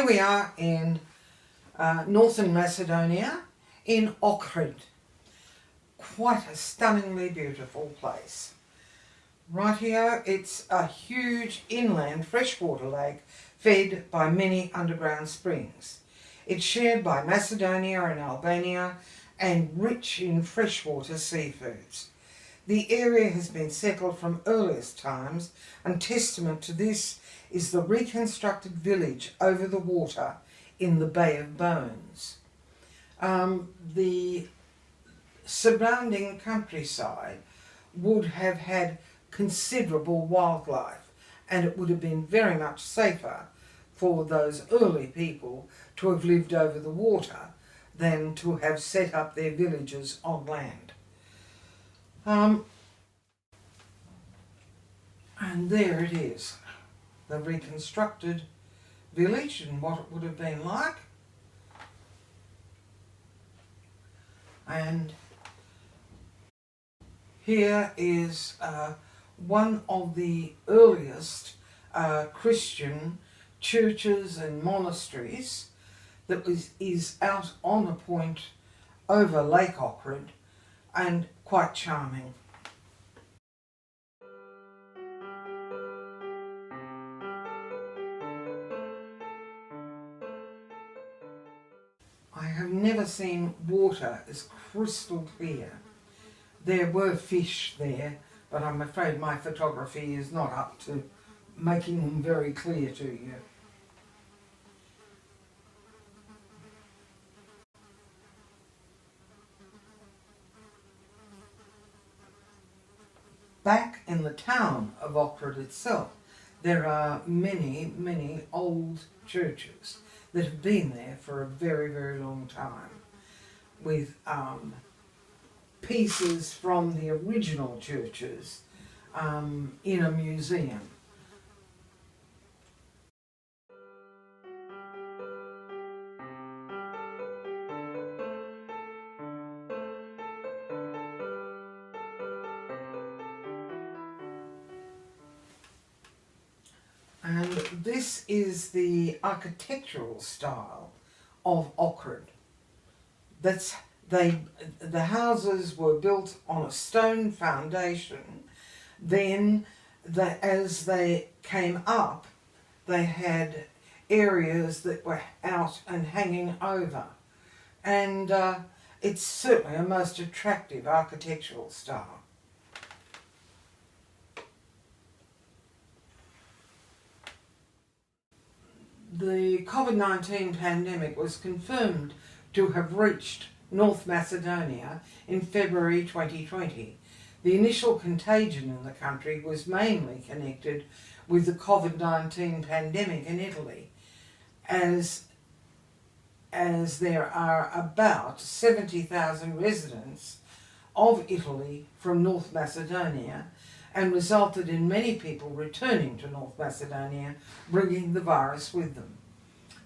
here we are in northern Macedonia, in Ohrid. Quite a stunningly beautiful place. Right here, it's a huge inland freshwater lake fed by many underground springs. It's shared by Macedonia and Albania and rich in freshwater seafoods. The area has been settled from earliest times, and testament to this is the reconstructed village over the water in the Bay of Bones. The surrounding countryside would have had considerable wildlife, and it would have been very much safer for those early people to have lived over the water than to have set up their villages on land. And there it is, the reconstructed village and what it would have been like. And here is one of the earliest Christian churches and monasteries that is out on a point over Lake Ohrid, and quite charming. I have never seen water as crystal clear. There were fish there, but I'm afraid my photography is not up to making them very clear to you. Back in the town of Ohrid itself, there are many, many old churches that have been there for a very, very long time, with pieces from the original churches in a museum. And this is the architectural style of Ohrid. The houses were built on a stone foundation. Then, as they came up, they had areas that were out and hanging over. And it's certainly a most attractive architectural style. The COVID-19 pandemic was confirmed to have reached North Macedonia in February 2020. The initial contagion in the country was mainly connected with the COVID-19 pandemic in Italy, as there are about 70,000 residents of Italy from North Macedonia, and resulted in many people returning to North Macedonia, bringing the virus with them.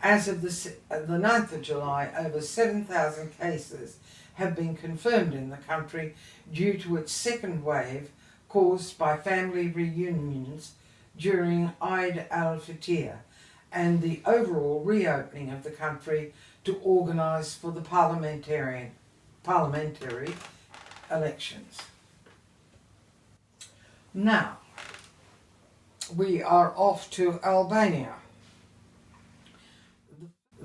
As of the 9th of July, over 7,000 cases have been confirmed in the country due to its second wave caused by family reunions during Eid al-Fitr and the overall reopening of the country to organise for the parliamentary elections. Now, we are off to Albania.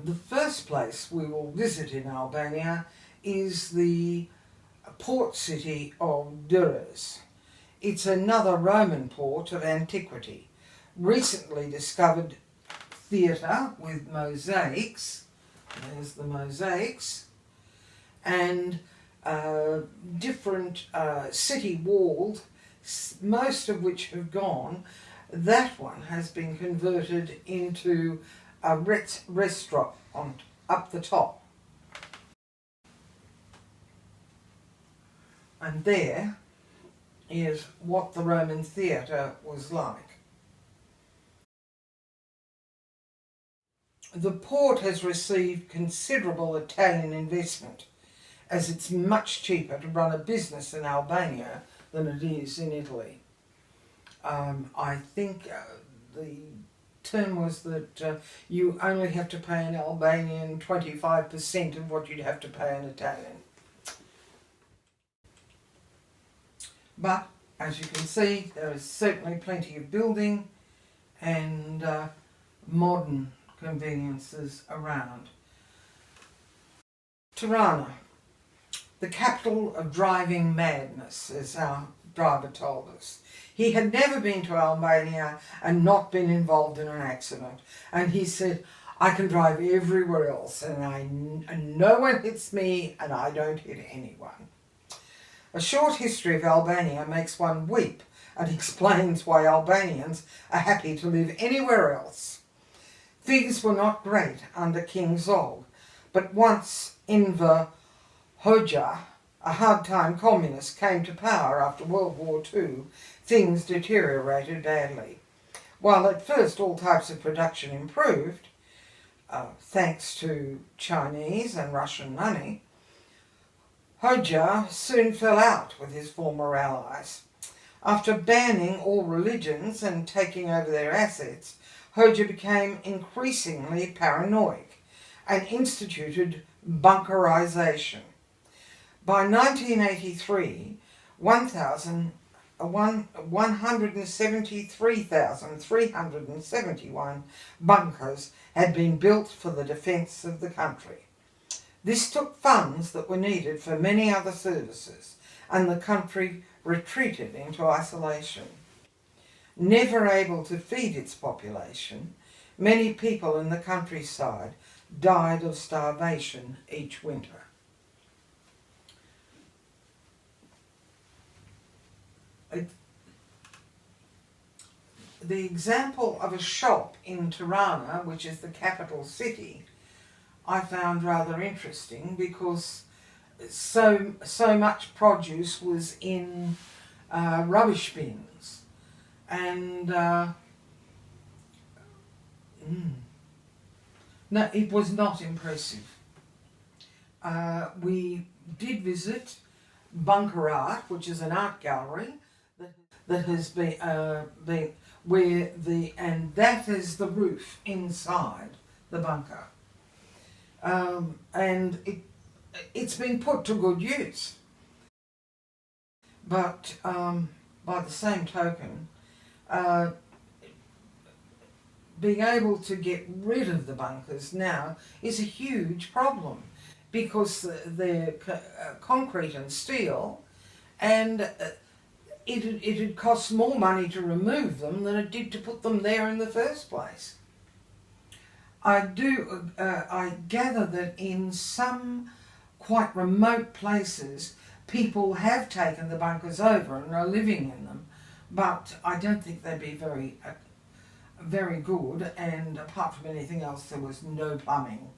The first place we will visit in Albania is the port city of Durrës. It's another Roman port of antiquity. Recently discovered theatre with mosaics, there's the mosaics, and different city walls, most of which have gone. That one has been converted into a restaurant up the top. And there is what the Roman theatre was like. The port has received considerable Italian investment, as it's much cheaper to run a business in Albania than it is in Italy. I think the term was that you only have to pay an Albanian 25% of what you'd have to pay an Italian. But as you can see, there is certainly plenty of building and modern conveniences around. Tirana, the capital of driving madness, as our driver told us. He had never been to Albania and not been involved in an accident. And he said, I can drive everywhere else and no one hits me and I don't hit anyone. A short history of Albania makes one weep and explains why Albanians are happy to live anywhere else. Things were not great under King Zog, but once Enver Hoxha, a hard-time communist, came to power after World War II, things deteriorated badly. While at first all types of production improved, thanks to Chinese and Russian money, Hoxha soon fell out with his former allies. After banning all religions and taking over their assets, Hoxha became increasingly paranoid and instituted bunkerization. By 1983, 173,371 bunkers had been built for the defence of the country. This took funds that were needed for many other services, and the country retreated into isolation. Never able to feed its population, many people in the countryside died of starvation each winter. The example of a shop in Tirana, which is the capital city, I found rather interesting because so much produce was in rubbish bins, and no, it was not impressive. We did visit Bunker Art, which is an art gallery that has been and that is the roof inside the bunker, and it's been put to good use. But by the same token, being able to get rid of the bunkers now is a huge problem, because they're concrete and steel, and it costs more money to remove them than it did to put them there in the first place. I gather that in some quite remote places people have taken the bunkers over and are living in them, but I don't think they'd be very good, and apart from anything else there was no plumbing.